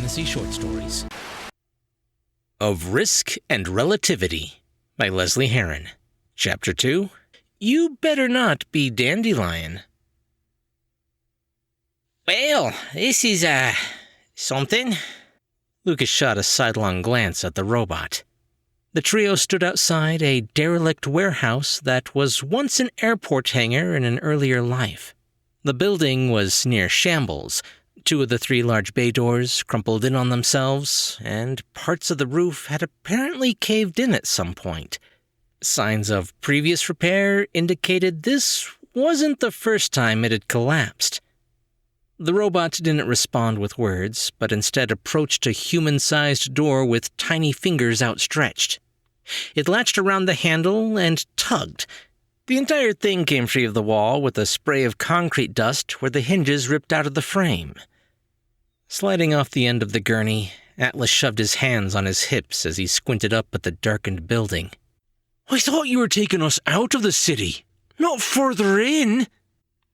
fantasy short stories. Of Risk and Relativity by Lesley Herron. Chapter 2, You Better Not Be Dandelion. Well, this is, something. Lucas shot a sidelong glance at the robot. The trio stood outside a derelict warehouse that was once an airport hangar in an earlier life. The building was near shambles. 2 of the 3 large bay doors crumpled in on themselves, and parts of the roof had apparently caved in at some point. Signs of previous repair indicated this wasn't the first time it had collapsed. The robot didn't respond with words, but instead approached a human-sized door with tiny fingers outstretched. It latched around the handle and tugged. The entire thing came free of the wall with a spray of concrete dust where the hinges ripped out of the frame. Sliding off the end of the gurney, Atlas shoved his hands on his hips as he squinted up at the darkened building. I thought you were taking us out of the city, not further in.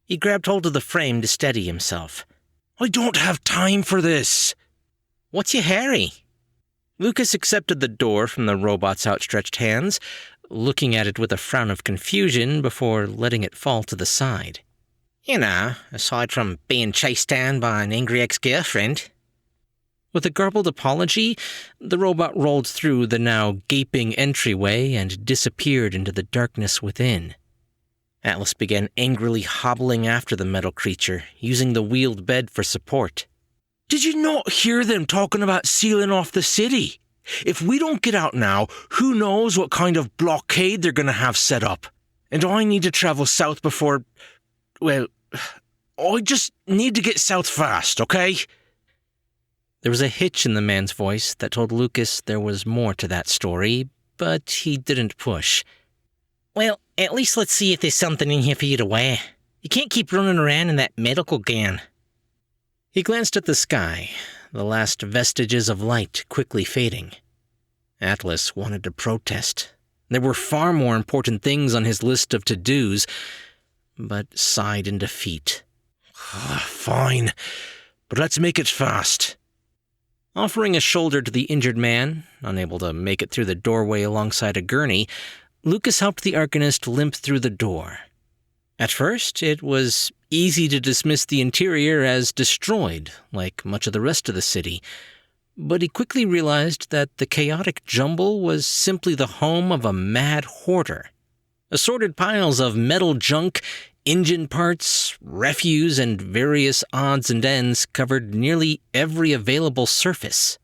He grabbed hold of the frame to steady himself. I don't have time for this. What's your hurry? Lucas accepted the door from the robot's outstretched hands, looking at it with a frown of confusion before letting it fall to the side. You know, aside from being chased down by an angry ex-girlfriend. With a garbled apology, the robot rolled through the now gaping entryway and disappeared into the darkness within. Atlas began angrily hobbling after the metal creature, using the wheeled bed for support. Did you not hear them talking about sealing off the city? If we don't get out now, who knows what kind of blockade they're going to have set up. And I need to travel south before... Well, I just need to get south fast, okay? There was a hitch in the man's voice that told Lucas there was more to that story, but he didn't push. Well, at least let's see if there's something in here for you to wear. You can't keep running around in that medical gown. He glanced at the sky, the last vestiges of light quickly fading. Atlas wanted to protest. There were far more important things on his list of to-dos, but sighed in defeat. Fine, but let's make it fast. Offering a shoulder to the injured man, unable to make it through the doorway alongside a gurney, Lucas helped the Arcanist limp through the door. At first, it was easy to dismiss the interior as destroyed, like much of the rest of the city, but he quickly realized that the chaotic jumble was simply the home of a mad hoarder. Assorted piles of metal junk, engine parts, refuse, and various odds and ends covered nearly every available surface.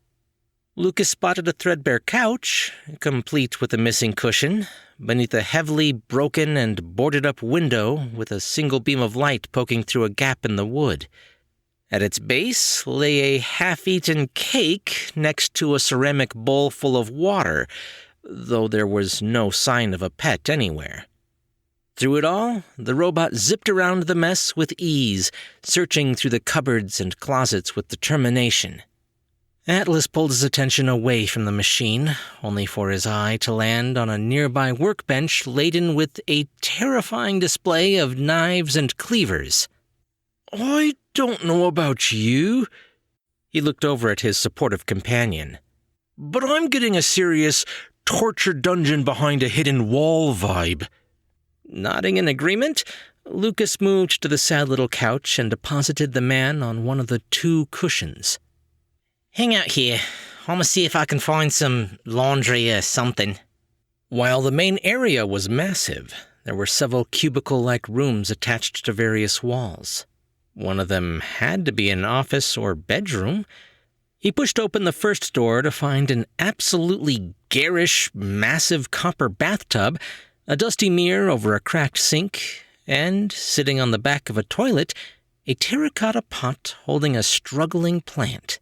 Lucas spotted a threadbare couch, complete with a missing cushion, beneath a heavily broken and boarded-up window with a single beam of light poking through a gap in the wood. At its base lay a half-eaten cake next to a ceramic bowl full of water, though there was no sign of a pet anywhere. Through it all, the robot zipped around the mess with ease, searching through the cupboards and closets with determination. Atlas pulled his attention away from the machine, only for his eye to land on a nearby workbench laden with a terrifying display of knives and cleavers. I don't know about you, he looked over at his supportive companion, but I'm getting a serious torture dungeon behind a hidden wall vibe. Nodding in agreement, Lucas moved to the sad little couch and deposited the man on one of the 2 cushions. Hang out here. I'm gonna see if I can find some laundry or something. While the main area was massive, there were several cubicle-like rooms attached to various walls. One of them had to be an office or bedroom. He pushed open the first door to find an absolutely garish, massive copper bathtub, a dusty mirror over a cracked sink, and, sitting on the back of a toilet, a terracotta pot holding a struggling plant.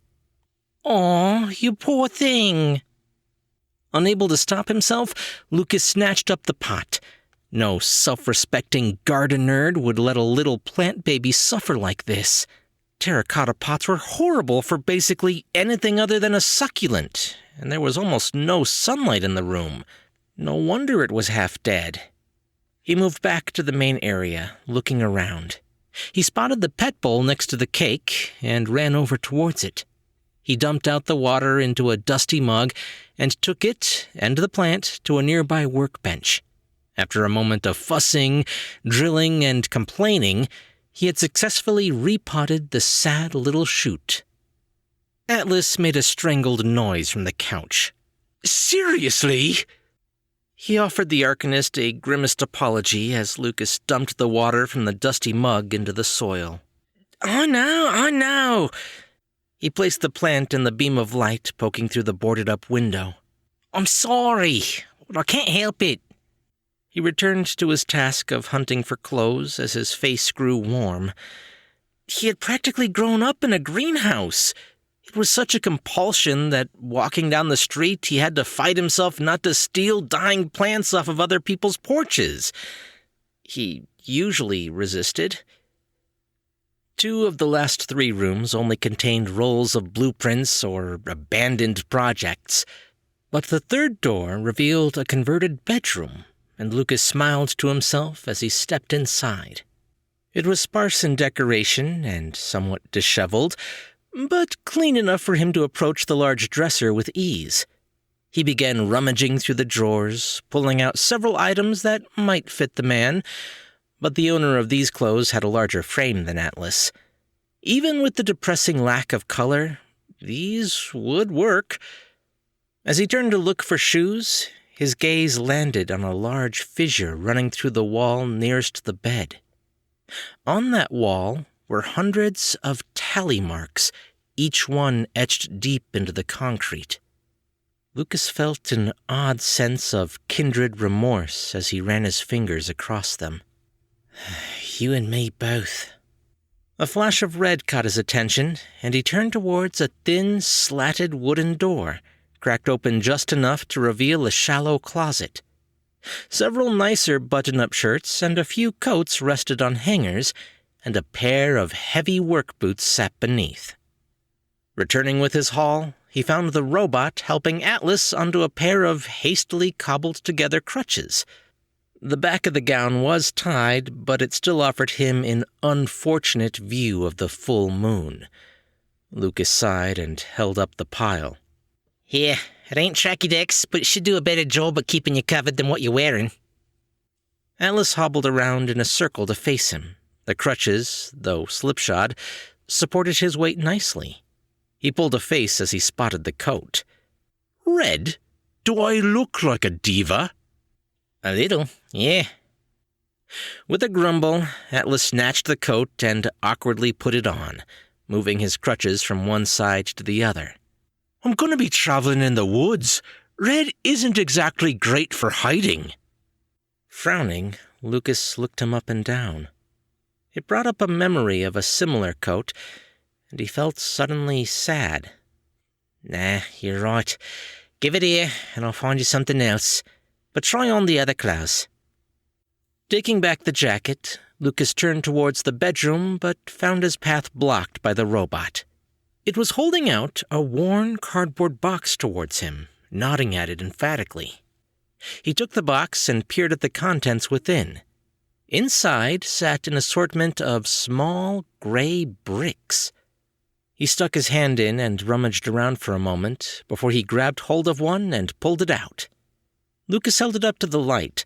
Aw, you poor thing. Unable to stop himself, Lucas snatched up the pot. No self-respecting garden nerd would let a little plant baby suffer like this. Terracotta pots were horrible for basically anything other than a succulent, and there was almost no sunlight in the room. No wonder it was half dead. He moved back to the main area, looking around. He spotted the pet bowl next to the cake and ran over towards it. He dumped out the water into a dusty mug and took it and the plant to a nearby workbench. After a moment of fussing, drilling, and complaining, he had successfully repotted the sad little shoot. Atlas made a strangled noise from the couch. Seriously? He offered the Arcanist a grimaced apology as Lucas dumped the water from the dusty mug into the soil. I know. He placed the plant in the beam of light poking through the boarded-up window. I'm sorry, but I can't help it. He returned to his task of hunting for clothes as his face grew warm. He had practically grown up in a greenhouse. It was such a compulsion that walking down the street he had to fight himself not to steal dying plants off of other people's porches. He usually resisted. 2 of the last 3 rooms only contained rolls of blueprints or abandoned projects, but the 3rd door revealed a converted bedroom, and Lucas smiled to himself as he stepped inside. It was sparse in decoration and somewhat disheveled, but clean enough for him to approach the large dresser with ease. He began rummaging through the drawers, pulling out several items that might fit the man, but the owner of these clothes had a larger frame than Atlas. Even with the depressing lack of color, these would work. As he turned to look for shoes, his gaze landed on a large fissure running through the wall nearest the bed. On that wall were hundreds of tally marks, each one etched deep into the concrete. Lucas felt an odd sense of kindred remorse as he ran his fingers across them. You and me both. A flash of red caught his attention, and he turned towards a thin, slatted wooden door, cracked open just enough to reveal a shallow closet. Several nicer button-up shirts and a few coats rested on hangers, and a pair of heavy work boots sat beneath. Returning with his haul, he found the robot helping Atlas onto a pair of hastily cobbled-together crutches. The back of the gown was tied, but it still offered him an unfortunate view of the full moon. Lucas sighed and held up the pile. Yeah, it ain't tracky decks, but it should do a better job of keeping you covered than what you're wearing. Atlas hobbled around in a circle to face him. The crutches, though slipshod, supported his weight nicely. He pulled a face as he spotted the coat. Red? Do I look like a diva? A little, yeah. With a grumble, Atlas snatched the coat and awkwardly put it on, moving his crutches from one side to the other. I'm going to be traveling in the woods. Red isn't exactly great for hiding. Frowning, Lucas looked him up and down. It brought up a memory of a similar coat, and he felt suddenly sad. Nah, you're right. Give it here, and I'll find you something else. But try on the other clothes. Taking back the jacket, Lucas turned towards the bedroom, but found his path blocked by the robot. It was holding out a worn cardboard box towards him, nodding at it emphatically. He took the box and peered at the contents within. Inside sat an assortment of small, gray bricks. He stuck his hand in and rummaged around for a moment before he grabbed hold of one and pulled it out. Lucas held it up to the light,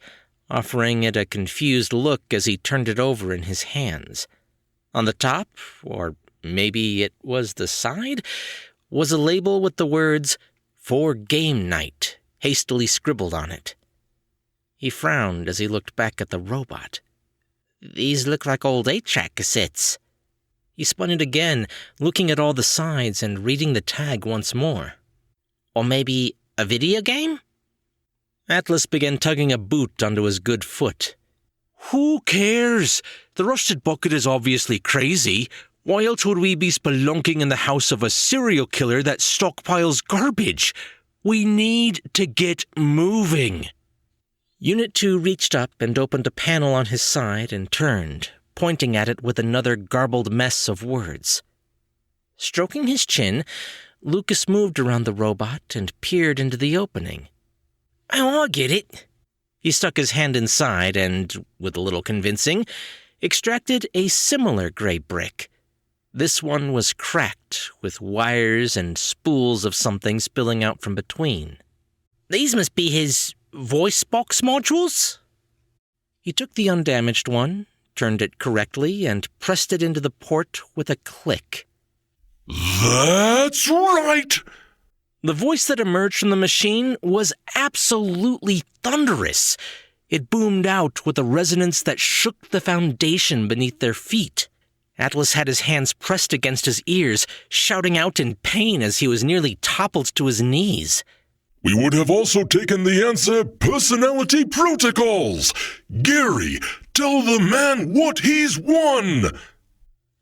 offering it a confused look as he turned it over in his hands. On the top, or maybe it was the side, was a label with the words, "For Game Night," hastily scribbled on it. He frowned as he looked back at the robot. These look like old 8-track cassettes. He spun it again, looking at all the sides and reading the tag once more. Or maybe a video game? Atlas began tugging a boot onto his good foot. Who cares? The rusted bucket is obviously crazy. Why else would we be spelunking in the house of a serial killer that stockpiles garbage? We need to get moving. Unit 2 reached up and opened a panel on his side and turned, pointing at it with another garbled mess of words. Stroking his chin, Lucas moved around the robot and peered into the opening. Oh, I get it. He stuck his hand inside and, with a little convincing, extracted a similar gray brick. This one was cracked, with wires and spools of something spilling out from between. These must be his voice box modules? He took the undamaged one, turned it correctly, and pressed it into the port with a click. That's right! The voice that emerged from the machine was absolutely thunderous. It boomed out with a resonance that shook the foundation beneath their feet. Atlas had his hands pressed against his ears, shouting out in pain as he was nearly toppled to his knees. We would have also taken the answer personality protocols. Gary, tell the man what he's won.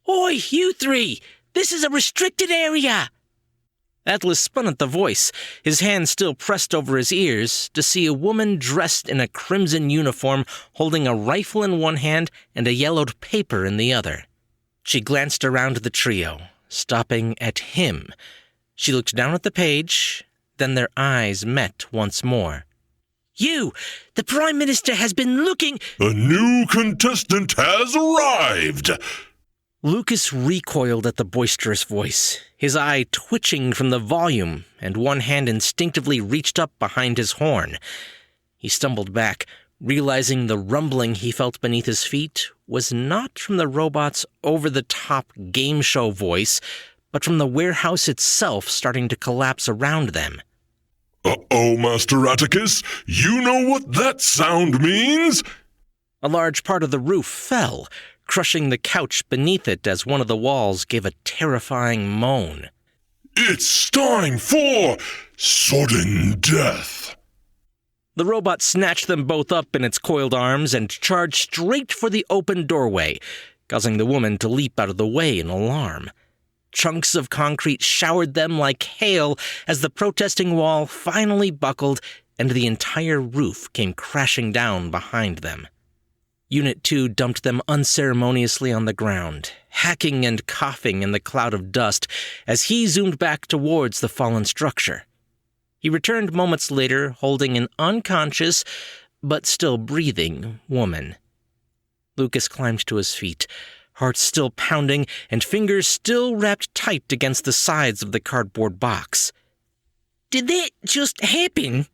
Oi, you three! This is a restricted area! Atlas spun at the voice, his hand still pressed over his ears, to see a woman dressed in a crimson uniform holding a rifle in one hand and a yellowed paper in the other. She glanced around the trio, stopping at him. She looked down at the page, then their eyes met once more. You! The Prime Minister has been looking— A new contestant has arrived! Lucas recoiled at the boisterous voice, his eye twitching from the volume, and one hand instinctively reached up behind his horn. He stumbled back, realizing the rumbling he felt beneath his feet was not from the robot's over-the-top game show voice, but from the warehouse itself starting to collapse around them. Uh-oh, Master Atticus, you know what that sound means? A large part of the roof fell, crushing the couch beneath it as one of the walls gave a terrifying moan. It's time for sudden death. The robot snatched them both up in its coiled arms and charged straight for the open doorway, causing the woman to leap out of the way in alarm. Chunks of concrete showered them like hail as the protesting wall finally buckled and the entire roof came crashing down behind them. Unit 2 dumped them unceremoniously on the ground, hacking and coughing in the cloud of dust as he zoomed back towards the fallen structure. He returned moments later holding an unconscious, but still breathing, woman. Lucas climbed to his feet, heart still pounding and fingers still wrapped tight against the sides of the cardboard box. Did that just happen?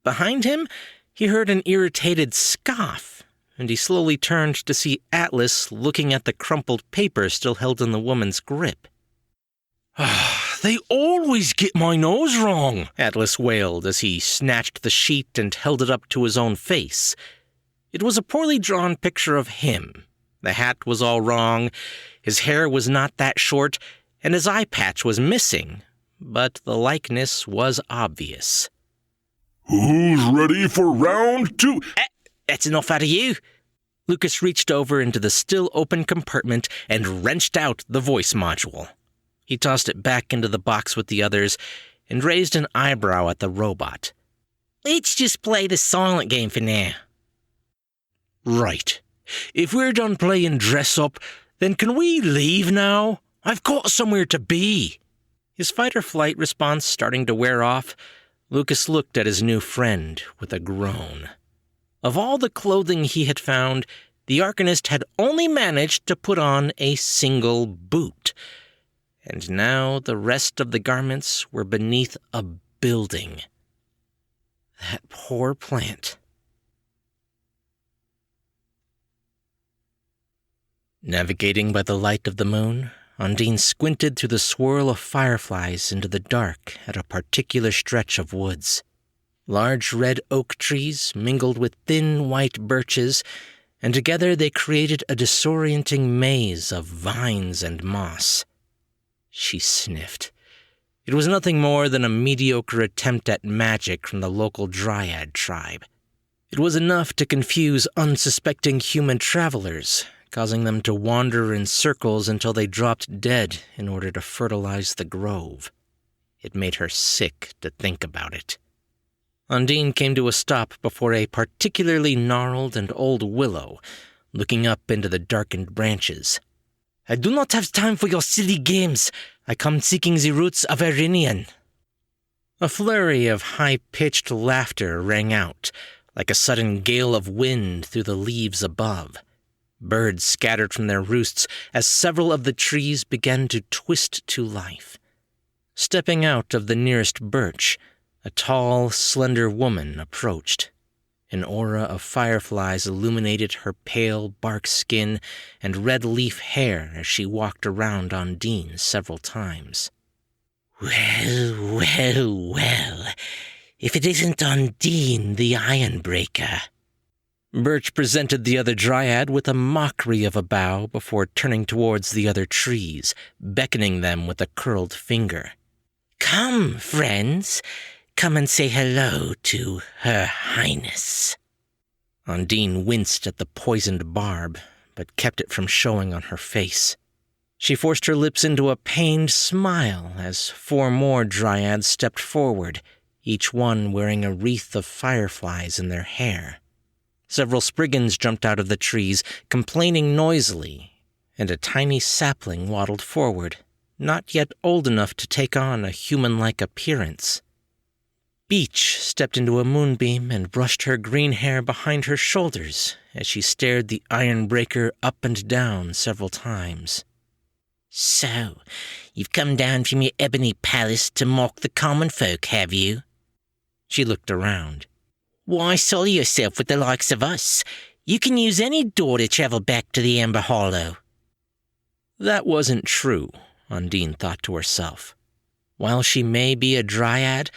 Behind him, he heard an irritated scoff, and he slowly turned to see Atlas looking at the crumpled paper still held in the woman's grip. They always get my nose wrong, Atlas wailed as he snatched the sheet and held it up to his own face. It was a poorly drawn picture of him. The hat was all wrong, his hair was not that short, and his eye patch was missing, but the likeness was obvious. Who's ready for round 2? That's enough out of you. Lucas reached over into the still open compartment and wrenched out the voice module. He tossed it back into the box with the others and raised an eyebrow at the robot. Let's just play the silent game for now. Right. If we're done playing dress-up, then can we leave now? I've got somewhere to be. His fight-or-flight response starting to wear off, Lucas looked at his new friend with a groan. Of all the clothing he had found, the Arcanist had only managed to put on a single boot. And now the rest of the garments were beneath a building. That poor plant. Navigating by the light of the moon, Undine squinted through the swirl of fireflies into the dark at a particular stretch of woods. Large red oak trees mingled with thin white birches, and together they created a disorienting maze of vines and moss. She sniffed. It was nothing more than a mediocre attempt at magic from the local dryad tribe. It was enough to confuse unsuspecting human travelers, causing them to wander in circles until they dropped dead in order to fertilize the grove. It made her sick to think about it. Undine came to a stop before a particularly gnarled and old willow, looking up into the darkened branches. I do not have time for your silly games. I come seeking the roots of Irinian. A flurry of high-pitched laughter rang out, like a sudden gale of wind through the leaves above. Birds scattered from their roosts as several of the trees began to twist to life. Stepping out of the nearest birch, a tall, slender woman approached. An aura of fireflies illuminated her pale bark skin and red leaf hair as she walked around Undine several times. Well, well, well. If it isn't Undine the Ironbreaker. Birch presented the other dryad with a mockery of a bow before turning towards the other trees, beckoning them with a curled finger. Come, friends. Come and say hello to Her Highness. Undine winced at the poisoned barb, but kept it from showing on her face. She forced her lips into a pained smile as 4 more dryads stepped forward, each one wearing a wreath of fireflies in their hair. Several spriggans jumped out of the trees, complaining noisily, and a tiny sapling waddled forward, not yet old enough to take on a human-like appearance. Beech stepped into a moonbeam and brushed her green hair behind her shoulders as she stared the Ironbreaker up and down several times. So, you've come down from your ebony palace to mock the common folk, have you? She looked around. Why sully yourself with the likes of us? You can use any door to travel back to the Amber Hollow. That wasn't true, Undine thought to herself. While she may be a dryad,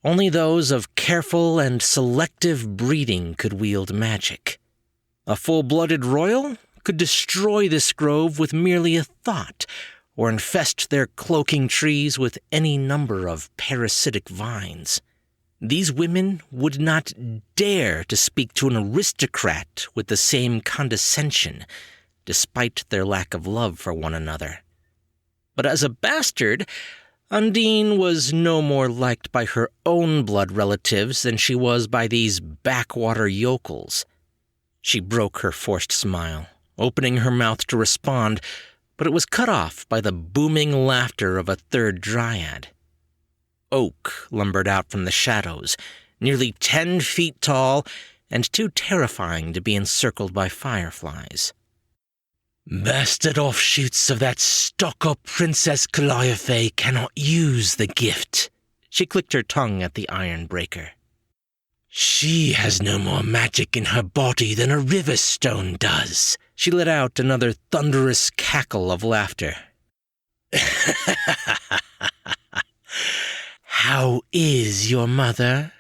only those of careful and selective breeding could wield magic. A full-blooded royal could destroy this grove with merely a thought, or infest their cloaking trees with any number of parasitic vines. These women would not dare to speak to an aristocrat with the same condescension, despite their lack of love for one another. But as a bastard, Undine was no more liked by her own blood relatives than she was by these backwater yokels. She broke her forced smile, opening her mouth to respond, but it was cut off by the booming laughter of a third dryad. Oak lumbered out from the shadows, nearly 10 feet tall and too terrifying to be encircled by fireflies. Bastard offshoots of that stuck-up Princess Calliope cannot use the gift. She clicked her tongue at the Ironbreaker. She has no more magic in her body than a river stone does. She let out another thunderous cackle of laughter. How is your mother?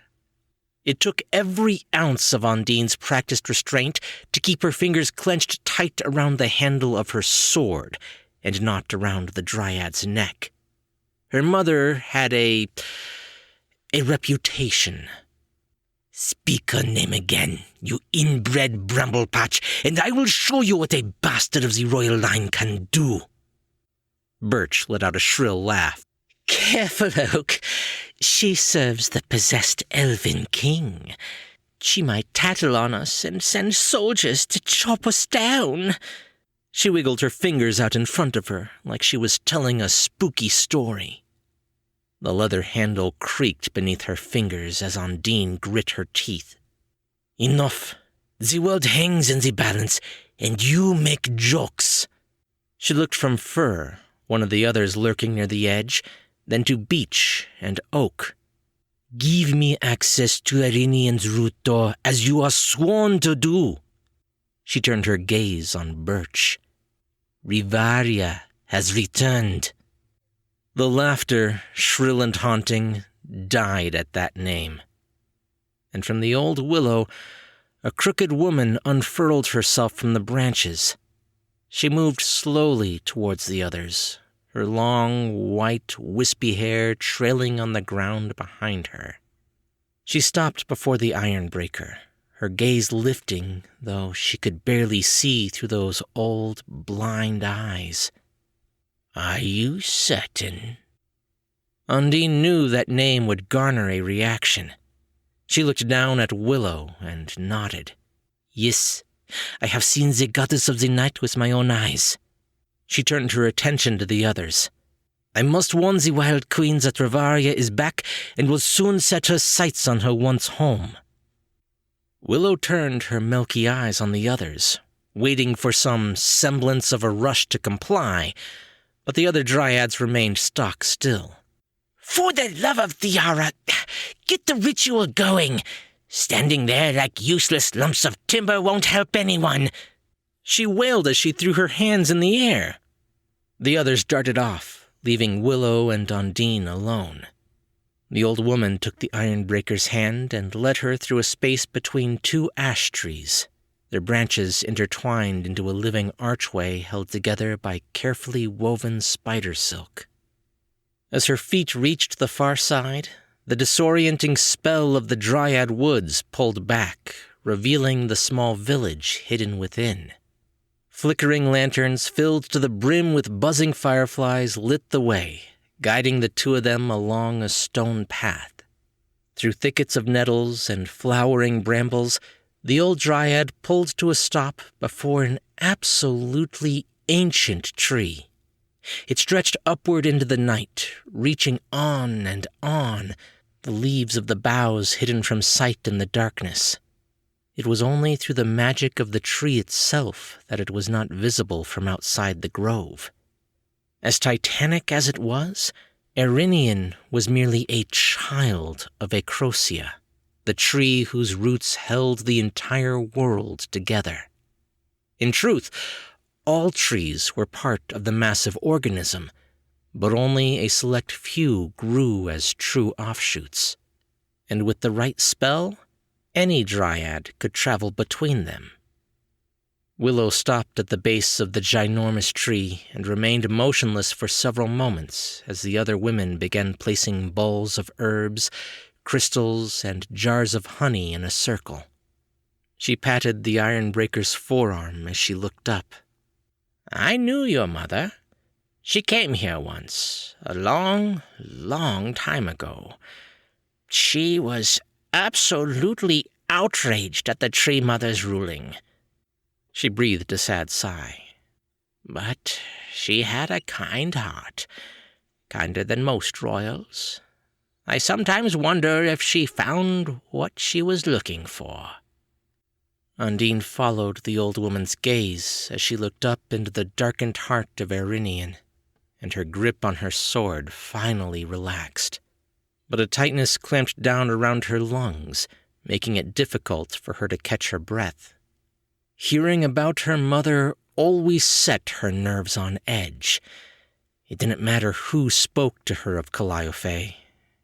It took every ounce of Undine's practiced restraint to keep her fingers clenched tight around the handle of her sword and not around the dryad's neck. Her mother had a reputation. Speak her name again, you inbred bramblepatch, and I will show you what a bastard of the royal line can do. Birch let out a shrill laugh. Careful, Oak. She serves the possessed elven king. She might tattle on us and send soldiers to chop us down. She wiggled her fingers out in front of her like she was telling a spooky story. The leather handle creaked beneath her fingers as Undine grit her teeth. Enough. The world hangs in the balance, and you make jokes. She looked from Fur, one of the others lurking near the edge, then to Beech and Oak. Give me access to Arinian's root door, as you are sworn to do. She turned her gaze on Birch. Rivaria has returned. The laughter, shrill and haunting, died at that name. And from the old willow, a crooked woman unfurled herself from the branches. She moved slowly towards the others, her long, white, wispy hair trailing on the ground behind her. She stopped before the Ironbreaker, her gaze lifting, though she could barely see through those old, blind eyes. Are you certain? Undine knew that name would garner a reaction. She looked down at Willow and nodded. Yes, I have seen the goddess of the night with my own eyes. She turned her attention to the others. I must warn the Wild Queen that Rivaria is back and will soon set her sights on her once home. Willow turned her milky eyes on the others, waiting for some semblance of a rush to comply, but the other dryads remained stock still. For the love of Theara, get the ritual going. Standing there like useless lumps of timber won't help anyone. She wailed as she threw her hands in the air. The others darted off, leaving Willow and Undine alone. The old woman took the Ironbreaker's hand and led her through a space between two ash trees, their branches intertwined into a living archway held together by carefully woven spider silk. As her feet reached the far side, the disorienting spell of the Dryad Woods pulled back, revealing the small village hidden within. Flickering lanterns filled to the brim with buzzing fireflies lit the way, guiding the two of them along a stone path. Through thickets of nettles and flowering brambles, the old Dryad pulled to a stop before an absolutely ancient tree. It stretched upward into the night, reaching on and on, the leaves of the boughs hidden from sight in the darkness. It was only through the magic of the tree itself that it was not visible from outside the grove. As titanic as it was, Erinian was merely a child of Acrosia, the tree whose roots held the entire world together. In truth, all trees were part of the massive organism, but only a select few grew as true offshoots. And with the right spell, any dryad could travel between them. Willow stopped at the base of the ginormous tree and remained motionless for several moments as the other women began placing bowls of herbs, crystals, and jars of honey in a circle. She patted the Ironbreaker's forearm as she looked up. I knew your mother. She came here once, a long, long time ago. She was absolutely outraged at the Tree Mother's ruling. She breathed a sad sigh. But she had a kind heart, kinder than most royals. I sometimes wonder if she found what she was looking for. Undine followed the old woman's gaze as she looked up into the darkened heart of Erinian, and her grip on her sword finally relaxed. But a tightness clamped down around her lungs, making it difficult for her to catch her breath. Hearing about her mother always set her nerves on edge. It didn't matter who spoke to her of Calliope.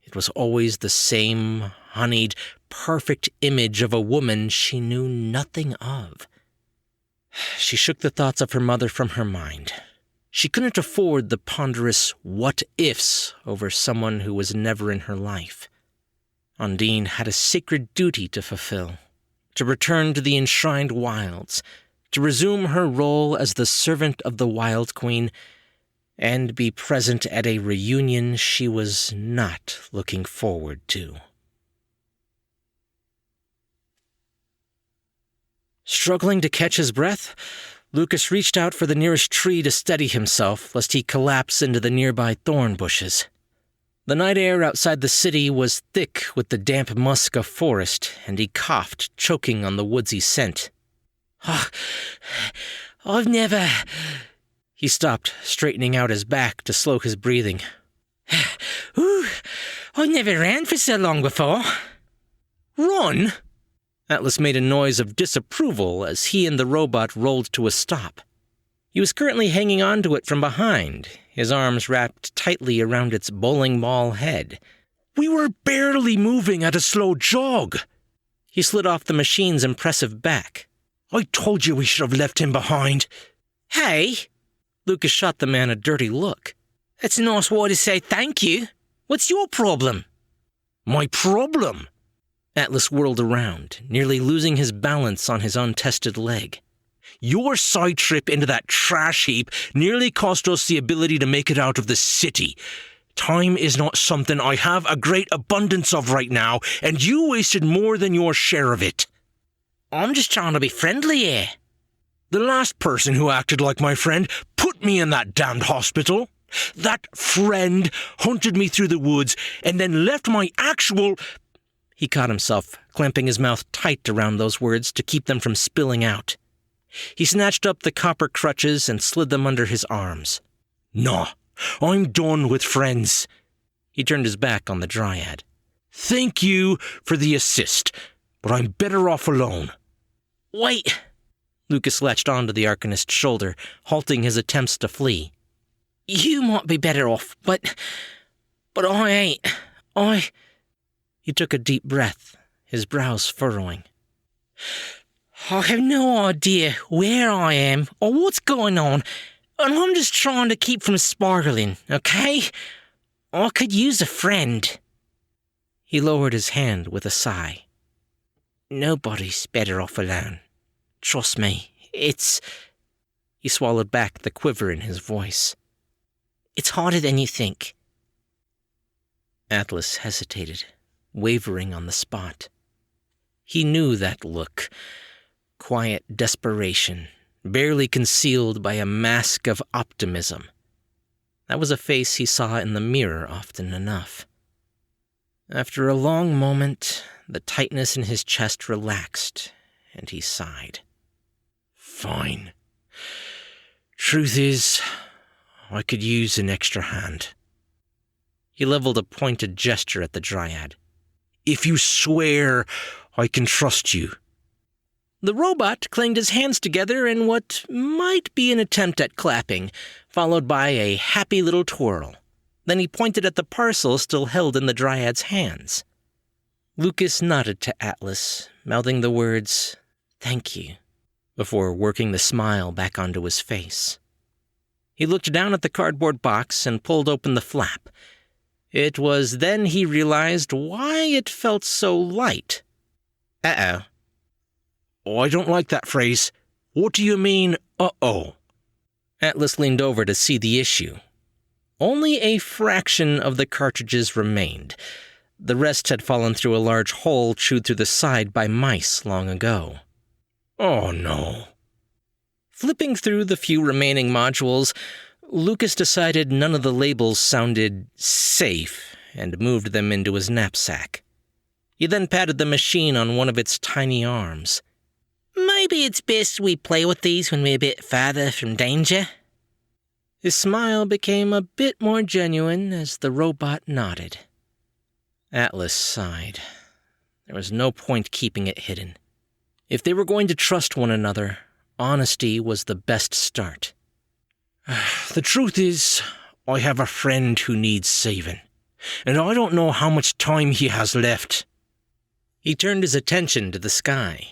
It was always the same honeyed, perfect image of a woman she knew nothing of. She shook the thoughts of her mother from her mind. She couldn't afford the ponderous what-ifs over someone who was never in her life. Undine had a sacred duty to fulfill, to return to the enshrined wilds, to resume her role as the servant of the Wild Queen, and be present at a reunion she was not looking forward to. Struggling to catch his breath, Lucas reached out for the nearest tree to steady himself, lest he collapse into the nearby thorn bushes. The night air outside the city was thick with the damp musk of forest, and he coughed, choking on the woodsy scent. I've never... He stopped, straightening out his back to slow his breathing. I never ran for so long before. Run? Atlas made a noise of disapproval as he and the robot rolled to a stop. He was currently hanging onto it from behind, his arms wrapped tightly around its bowling ball head. We were barely moving at a slow jog. He slid off the machine's impressive back. I told you we should have left him behind. Hey! Lucas shot the man a dirty look. It's a nice way to say thank you. What's your problem? My problem? Atlas whirled around, nearly losing his balance on his untested leg. Your side trip into that trash heap nearly cost us the ability to make it out of the city. Time is not something I have a great abundance of right now, and you wasted more than your share of it. I'm just trying to be friendly here. The last person who acted like my friend put me in that damned hospital. That friend hunted me through the woods and then left my actual... He caught himself, clamping his mouth tight around those words to keep them from spilling out. He snatched up the copper crutches and slid them under his arms. Nah, I'm done with friends. He turned his back on the Dryad. Thank you for the assist, but I'm better off alone. Wait! Lucas latched onto the Arcanist's shoulder, halting his attempts to flee. You might be better off, but I ain't. He took a deep breath, his brows furrowing. I have no idea where I am or what's going on, and I'm just trying to keep from sparkling, okay? I could use a friend. He lowered his hand with a sigh. Nobody's better off alone. Trust me, it's... He swallowed back the quiver in his voice. It's harder than you think. Atlas hesitated, wavering on the spot. He knew that look. Quiet desperation, barely concealed by a mask of optimism. That was a face he saw in the mirror often enough. After a long moment, the tightness in his chest relaxed, and he sighed. Fine. Truth is, I could use an extra hand. He leveled a pointed gesture at the Dryad. If you swear, I can trust you. The robot clanged his hands together in what might be an attempt at clapping, followed by a happy little twirl. Then he pointed at the parcel still held in the Dryad's hands. Lucas nodded to Atlas, mouthing the words, "Thank you," before working the smile back onto his face. He looked down at the cardboard box and pulled open the flap. It was then he realized why it felt so light. Uh-oh. I don't like that phrase. What do you mean, uh-oh? Atlas leaned over to see the issue. Only a fraction of the cartridges remained. The rest had fallen through a large hole chewed through the side by mice long ago. Oh, no. Flipping through the few remaining modules, Lucas decided none of the labels sounded safe and moved them into his knapsack. He then patted the machine on one of its tiny arms. Maybe it's best we play with these when we're a bit farther from danger. His smile became a bit more genuine as the robot nodded. Atlas sighed. There was no point keeping it hidden. If they were going to trust one another, honesty was the best start. The truth is, I have a friend who needs saving, and I don't know how much time he has left. He turned his attention to the sky.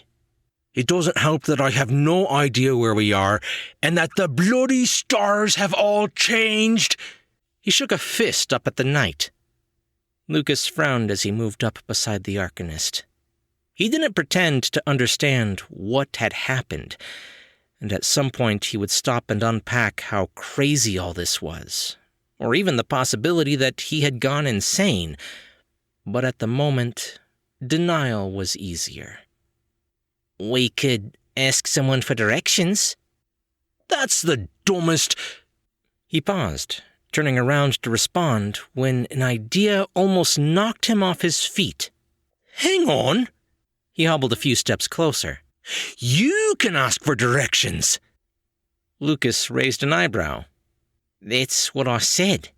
It doesn't help that I have no idea where we are, and that the bloody stars have all changed. He shook a fist up at the night. Lucas frowned as he moved up beside the Arcanist. He didn't pretend to understand what had happened, and at some point he would stop and unpack how crazy all this was, or even the possibility that he had gone insane. But at the moment, denial was easier. We could ask someone for directions. That's the dumbest... He paused, turning around to respond when an idea almost knocked him off his feet. Hang on! He hobbled a few steps closer. You can ask for directions! Lucas raised an eyebrow. That's what I said.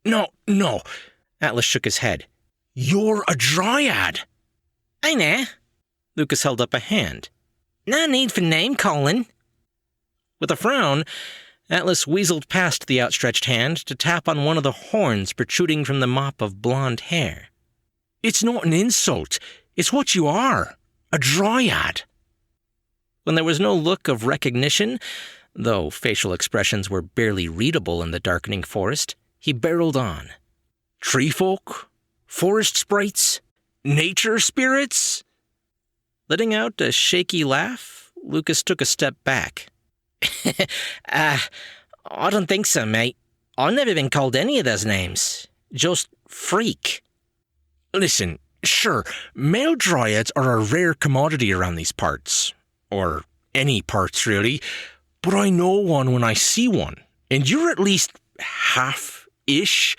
No. Atlas shook his head. You're a Dryad! I know. Lucas held up a hand. No need for name-calling. With a frown, Atlas weaseled past the outstretched hand to tap on one of the horns protruding from the mop of blonde hair. It's not an insult. It's what you are. A Dryad. When there was no look of recognition, though facial expressions were barely readable in the darkening forest, he barreled on. Tree folk? Forest sprites? Nature spirits? Letting out a shaky laugh, Lucas took a step back. I don't think so, mate. I've never been called any of those names. Just freak. Listen, sure, male Dryads are a rare commodity around these parts. Or any parts, really. But I know one when I see one. And you're at least half-ish.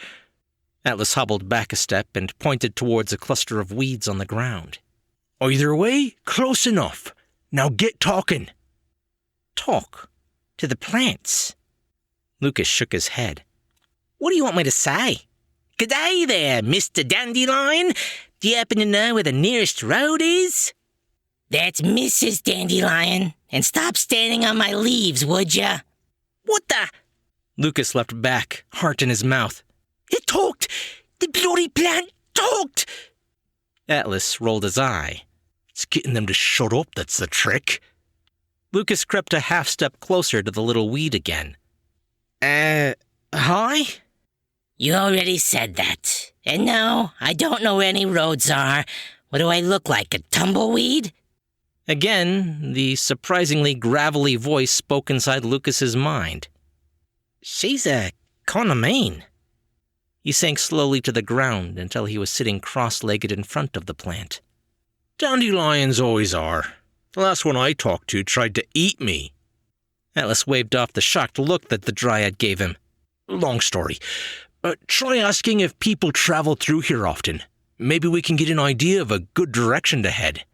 Atlas hobbled back a step and pointed towards a cluster of weeds on the ground. Either way, close enough. Now get talking. talk to the plants? Lucas shook his head. What do you want me to say? G'day there, Mr. Dandelion. Do you happen to know where the nearest road is? That's Mrs. Dandelion. And stop standing on my leaves, would ya? What the? Lucas leapt back, heart in his mouth. It talked! The bloody plant talked! Atlas rolled his eye. It's getting them to shut up that's the trick. Lucas crept a half-step closer to the little weed again. Hi? You already said that. And no, I don't know where any roads are. What do I look like, a tumbleweed? Again, the surprisingly gravelly voice spoke inside Lucas's mind. She's kinda mean. He sank slowly to the ground until he was sitting cross-legged in front of the plant. Dandelions always are. The last one I talked to tried to eat me. Atlas waved off the shocked look that the dryad gave him. Long story. Try asking if people travel through here often. Maybe we can get an idea of a good direction to head.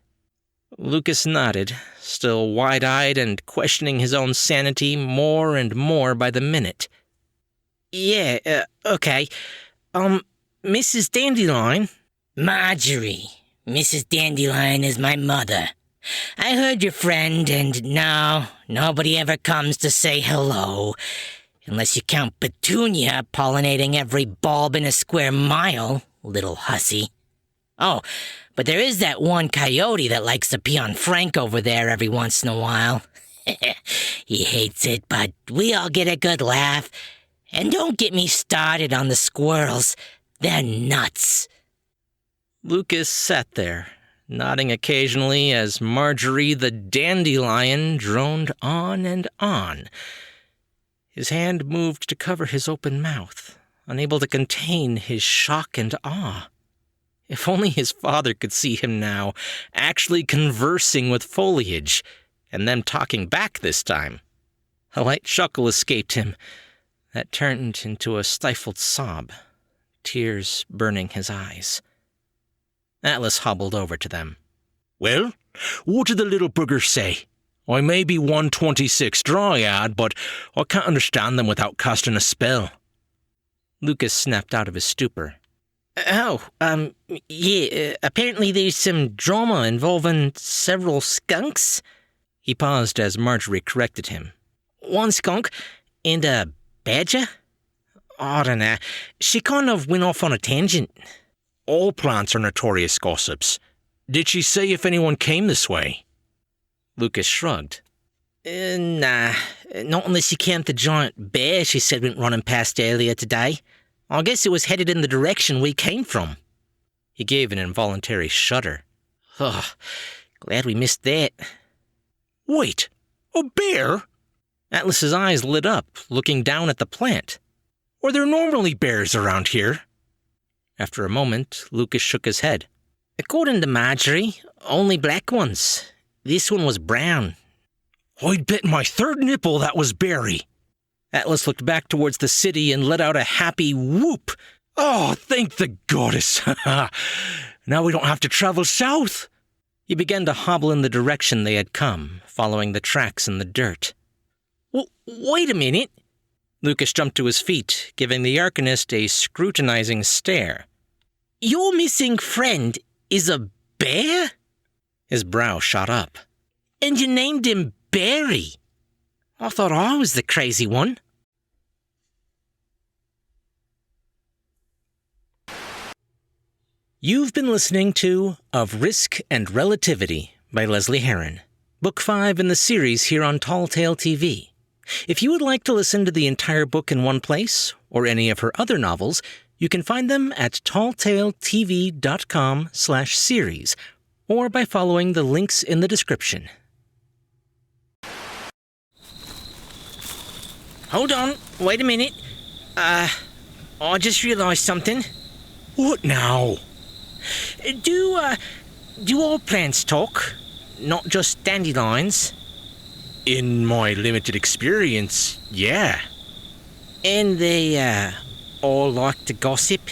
Lucas nodded, still wide-eyed and questioning his own sanity more and more by the minute. Yeah, okay. Mrs. Dandelion? Marjorie. Mrs. Dandelion is my mother. I heard your friend, and no, nobody ever comes to say hello. Unless you count Petunia pollinating every bulb in a square mile, little hussy. Oh, but there is that one coyote that likes to pee on Frank over there every once in a while. He hates it, but we all get a good laugh. And don't get me started on the squirrels. They're nuts. Lucas sat there, nodding occasionally as Marjorie the dandelion droned on and on. His hand moved to cover his open mouth, unable to contain his shock and awe. If only his father could see him now, actually conversing with foliage, and them talking back this time. A light chuckle escaped him that turned into a stifled sob, tears burning his eyes. Atlas hobbled over to them. Well, what did the little buggers say? I may be 126 dryad, but I can't understand them without casting a spell. Lucas snapped out of his stupor. Apparently there's some drama involving several skunks. He paused as Marjorie corrected him. One skunk and a badger? I don't know. She kind of went off on a tangent. All plants are notorious gossips. Did she say if anyone came this way? Lucas shrugged. Nah, not unless you count the giant bear she said went running past earlier today. I guess it was headed in the direction we came from. He gave an involuntary shudder. Oh, glad we missed that. Wait, a bear? Atlas's eyes lit up, looking down at the plant. Are there normally bears around here? After a moment, Lucas shook his head. According to Marjorie, only black ones. This one was brown. I'd bet my third nipple that was Barry. Atlas looked back towards the city and let out a happy whoop. Oh, thank the goddess. Now we don't have to travel south. He began to hobble in the direction they had come, following the tracks in the dirt. Well, wait a minute. Lucas jumped to his feet, giving the Arcanist a scrutinizing stare. Your missing friend is a bear? His brow shot up. And you named him Barry. I thought I was the crazy one. You've been listening to Of Risk and Relativity by Lesley Herron, Book 5 in the series here on Tall Tale TV. If you would like to listen to the entire book in one place, or any of her other novels, you can find them at talltaletv.com/series, or by following the links in the description. Hold on, wait a minute. I just realized something. What now? Do all plants talk? Not just dandelions? In my limited experience, yeah. And they, all like to gossip?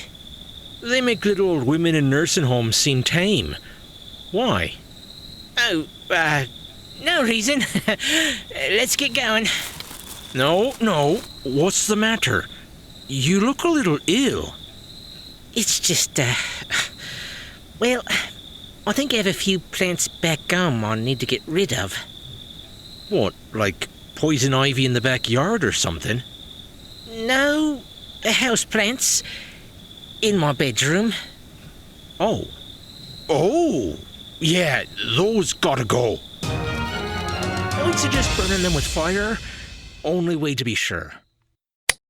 They make little old women in nursing homes seem tame. Why? Oh, No reason. Let's get going. No, what's the matter? You look a little ill. It's just, well, I think I have a few plants back home I need to get rid of. What, like poison ivy in the backyard or something? No, house plants in my bedroom. Oh, yeah, those gotta go. I would suggest burning them with fire. Only way to be sure.